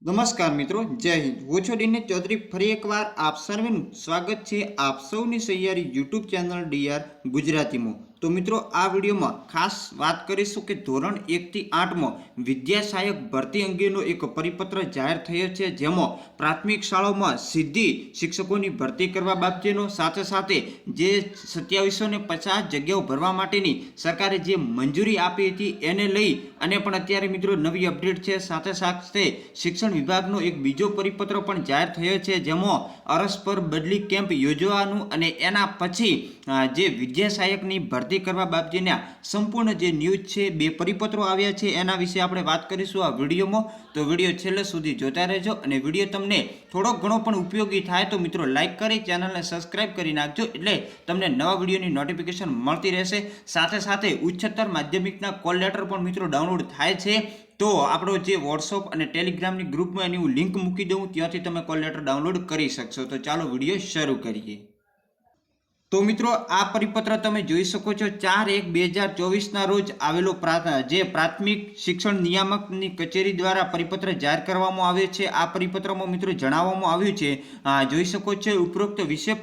નમસ્કાર મિત્રો, જય હિન્દ। હું છું દિનેશ ચૌધરી। ફરી એકવાર આપ સર્વેનું સ્વાગત છે આપ સૌની સહિયારી યુટ્યુબ ચેનલ ડીઆર ગુજરાતીમાં। તો મિત્રો, આ વિડીયોમાં ખાસ વાત કરીશું કે ધોરણ 1 થી 8માં વિદ્યા સહાયક ભરતી અંગેનો એક પરિપત્ર જાહેર થયો છે, જેમાં પ્રાથમિક શાળાઓમાં સીધી શિક્ષકોની ભરતી કરવા બાબતેનો સાથે સાથે જે 2750 જગ્યાઓ ભરવા માટેની સરકારે જે મંજૂરી આપી હતી એને લઈ અને પણ અત્યારે મિત્રો નવી અપડેટ છે। સાથે સાથે શિક્ષણ વિભાગનો એક બીજો પરિપત્ર પણ જાહેર થયો છે, જેમાં અરસપર બદલી કેમ્પ યોજવાનું અને એના પછી જે વિદ્યા સહાયકની ભરતી કરવા બાબતેના સંપૂર્ણ જે ન્યૂઝ છે, બે પરિપત્રો આવ્યા છે, એના વિશે આપણે વાત કરીશું આ વિડીયોમાં। તો વિડીયો છેલ્લે સુધી જોતા રહેજો અને વિડીયો તમને થોડો ઘણો પણ ઉપયોગી થાય તો મિત્રો લાઇક કરી ચેનલને સબસ્ક્રાઇબ કરી નાખજો, એટલે તમને નવા વિડીયોની નોટિફિકેશન મળતી રહેશે। સાથે સાથે ઉચ્ચતર માધ્યમિકના કોલ લેટર પણ મિત્રો ડાઉનલોડ થાય છે, તો આપણો જે વોટ્સઅપ અને ટેલિગ્રામની ગ્રુપમાં એની હું લિંક મૂકી દઉં, ત્યાંથી તમે કોલ લેટર ડાઉનલોડ કરી શકશો। તો ચાલો વિડીયો શરૂ કરીએ। તો મિત્રો, આ પરિપત્ર તમે જોઈ શકો છો 4/1/2024 રોજ આવેલો જે પ્રાથમિક શિક્ષણ નિયામકની કચેરી દ્વારા પરિપત્ર જાહેર કરવામાં આવ્યો છે। આ પરિપત્રમાં મિત્રો જણાવવામાં આવ્યું છે, જોઈ શકો છો, ઉપરોક્ત વિષય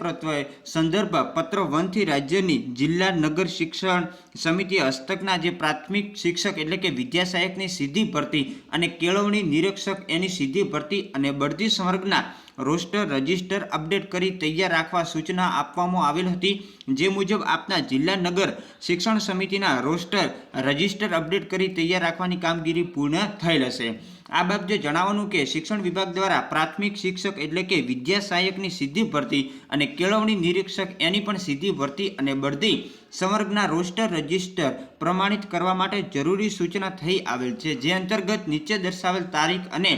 સંદર્ભ પત્ર 1 થી રાજ્યની જિલ્લા નગર શિક્ષણ સમિતિ હસ્તકના જે પ્રાથમિક શિક્ષક એટલે કે વિદ્યા સહાયકની સીધી ભરતી અને કેળવણી નિરીક્ષક એની સીધી ભરતી અને બઢતી સંવર્ગના રોસ્ટર રજિસ્ટર અપડેટ કરી તૈયાર રાખવા સૂચના આપવામાં આવેલ હતી, જે મુજબ આપના જિલ્લા નગર શિક્ષણ સમિતિના રોસ્ટર રજિસ્ટર અપડેટ કરી તૈયાર રાખવાની કામગીરી પૂર્ણ થયેલ હશે। આ બાબતે જણાવવાનું કે શિક્ષણ વિભાગ દ્વારા પ્રાથમિક શિક્ષક એટલે કે વિદ્યા સહાયકની સીધી ભરતી અને કેળવણી નિરીક્ષક એની પણ સીધી ભરતી અને બઢતી સંવર્ગના રોસ્ટર રજિસ્ટર પ્રમાણિત કરવા માટે જરૂરી સૂચના થઈ આવેલ છે, જે અંતર્ગત નીચે દર્શાવેલ તારીખ અને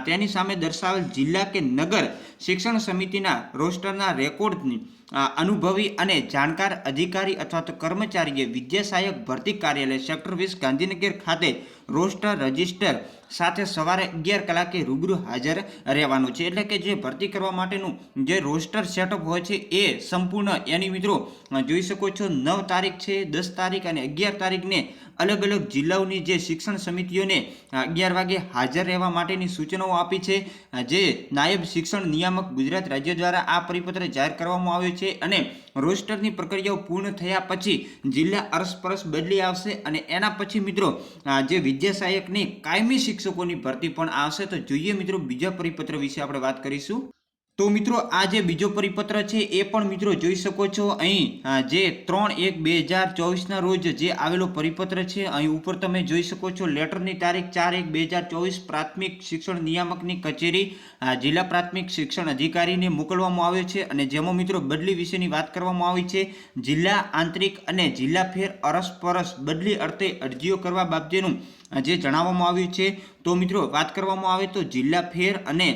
તેની સામે દર્શાવેલ જિલ્લા કે નગર શિક્ષણ સમિતિના રોસ્ટરના રેકોર્ડની અનુભવી અને જાણકાર અધિકારી અથવા તો કર્મચારીએ વિદ્યા સહાયક ભરતી કાર્યાલય સેક્ટર 20 ગાંધીનગર ખાતે રોસ્ટર રજિસ્ટર સાથે સવારે 11 કલાકે રૂબરૂ હાજર રહેવાનું છે। એટલે કે જે ભરતી કરવા માટેનું જે રોસ્ટર સેટઅપ હોય છે એ સંપૂર્ણ એની મિત્રો જોઈ શકો છો 9 તારીખ છે, 10 તારીખ અને 11 તારીખને અલગ અલગ જિલ્લાઓની જે શિક્ષણ સમિતિઓને 11 વાગે હાજર રહેવા માટેની સૂચનાઓ આપી છે, જે નાયબ શિક્ષણ નિયામક ગુજરાત રાજ્ય દ્વારા આ પરિપત્ર જાહેર કરવામાં આવ્યો છે। અને રોસ્ટરની પ્રક્રિયાઓ પૂર્ણ થયા પછી જિલ્લા અરસપરસ બદલી આવશે અને એના પછી મિત્રો જે વિદ્યા સહાયકની કાયમી શિક્ષકોની ભરતી પણ આવશે। તો જોઈએ મિત્રો બીજા પરિપત્ર વિશે આપણે વાત કરીશું। તો મિત્રો, આ જે બીજો પરિપત્ર છે એ પણ મિત્રો જોઈ શકો છો, અહીં જે 3/1/2024 રોજ જે આવેલો પરિપત્ર છે, અહીં ઉપર તમે જોઈ શકો છો લેટરની તારીખ 4/1/2024 પ્રાથમિક શિક્ષણ નિયામકની કચેરી જિલ્લા પ્રાથમિક શિક્ષણ અધિકારીને મોકલવામાં આવ્યો છે, અને જેમાં મિત્રો બદલી વિશેની વાત કરવામાં આવી છે। જિલ્લા આંતરિક અને જિલ્લા ફેર અરસપરસ બદલી અર્થે અરજીઓ કરવા બાબતેનું જે જણાવવામાં આવ્યું છે। તો મિત્રો વાત કરવામાં આવે તો જિલ્લા ફેર અને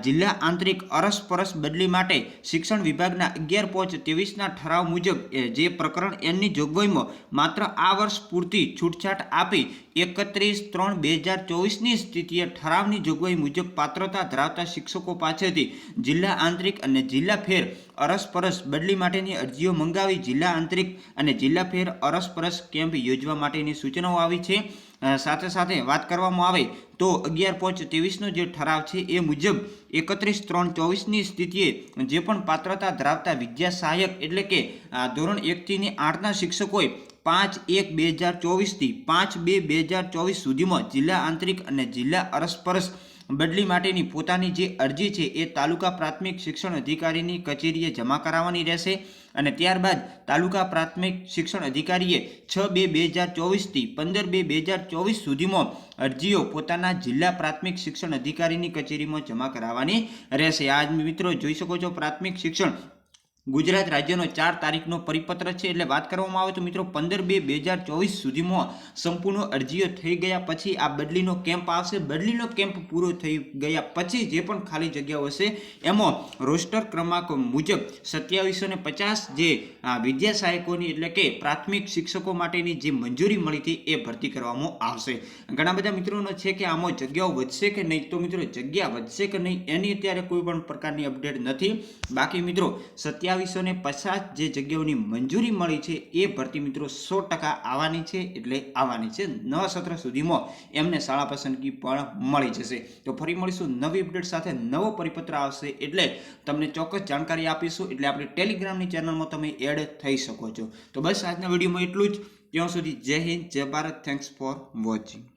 જિલ્લા આંતરિક અરસપરસ બદલી માટે શિક્ષણ વિભાગના 11/5/23 ઠરાવ મુજબ જે પ્રકરણ એની જોગવાઈમાં માત્ર આ વર્ષ પૂરતી છૂટછાટ આપી 31/3/2024ની સ્થિતિએ ઠરાવની જોગવાઈ મુજબ પાત્રતા ધરાવતા શિક્ષકો પાસેથી જિલ્લા આંતરિક અને જિલ્લા ફેર અરસપરસ બદલી માટેની અરજીઓ મંગાવી જિલ્લા આંતરિક અને જિલ્લા ફેર અરસપરસ કેમ્પ યોજવા માટેની સૂચનાઓ આવી છે। સાથે સાથે વાત કરવામાં આવે તો 11/5/23નો જે ઠરાવ છે એ મુજબ 31/3/24ની સ્થિતિએ જે પણ પાત્રતા ધરાવતા વિદ્યા સહાયક એટલે કે ધોરણ 1 થી 8ના શિક્ષકોએ 5/1/2024 થી 5/2/2024 સુધીમાં જિલ્લા આંતરિક અને જિલ્લા અરસપરસ બદલી માટેની પોતાની જે અરજી છે એ તાલુકા પ્રાથમિક શિક્ષણ અધિકારીની કચેરીએ જમા કરાવવાની રહેશે, અને ત્યારબાદ તાલુકા પ્રાથમિક શિક્ષણ અધિકારીએ 6/2/2024 થી 15/2/2024 સુધીમાં અરજીઓ પોતાના જિલ્લા પ્રાથમિક શિક્ષણ અધિકારીની કચેરીમાં જમા કરાવવાની રહેશે। આ મિત્રો જોઈ શકો છો પ્રાથમિક શિક્ષણ ગુજરાત રાજ્યનો 4 તારીખનો પરિપત્ર છે, એટલે વાત કરવામાં આવે તો મિત્રો 15/2/2024 સુધીમાં સંપૂર્ણ અરજીઓ થઈ ગયા પછી આ બદલીનો કેમ્પ આવશે। બદલીનો કેમ્પ પૂરો થઈ ગયા પછી જે પણ ખાલી જગ્યાઓ હશે એમાં રોસ્ટર ક્રમાંક મુજબ 2750 જે વિદ્યા સહાયકોની એટલે કે પ્રાથમિક શિક્ષકો માટેની જે મંજૂરી મળી હતી એ ભરતી કરવામાં આવશે। ઘણા બધા મિત્રોનો છે કે આમાં જગ્યાઓ વધશે કે નહીં, તો મિત્રો જગ્યા વધશે કે નહીં એની અત્યારે કોઈ પણ પ્રકારની અપડેટ નથી। બાકી મિત્રો 27 2750 જે જગ્યાઓની મંજૂરી મળી છે એ ભરતી મિત્રો 100% આવવાની છે, એટલે આવવાની છે. નવા સત્ર સુધીમાં એમને શાળા પસંદગી પણ મળી જશે. તો ફરી મળીશું નવી અપડેટ સાથે. નવો પરિપત્ર આવશે એટલે તમને ચોક્કસ જાણકારી આપીશું, એટલે આપણી ટેલિગ્રામની ચેનલમાં તમે એડ થઈ શકો છો. તો બસ આજના વિડીયોમાં એટલું જ. ત્યાં સુધી જય હિન્દ, જય ભારત. Thanks for watching.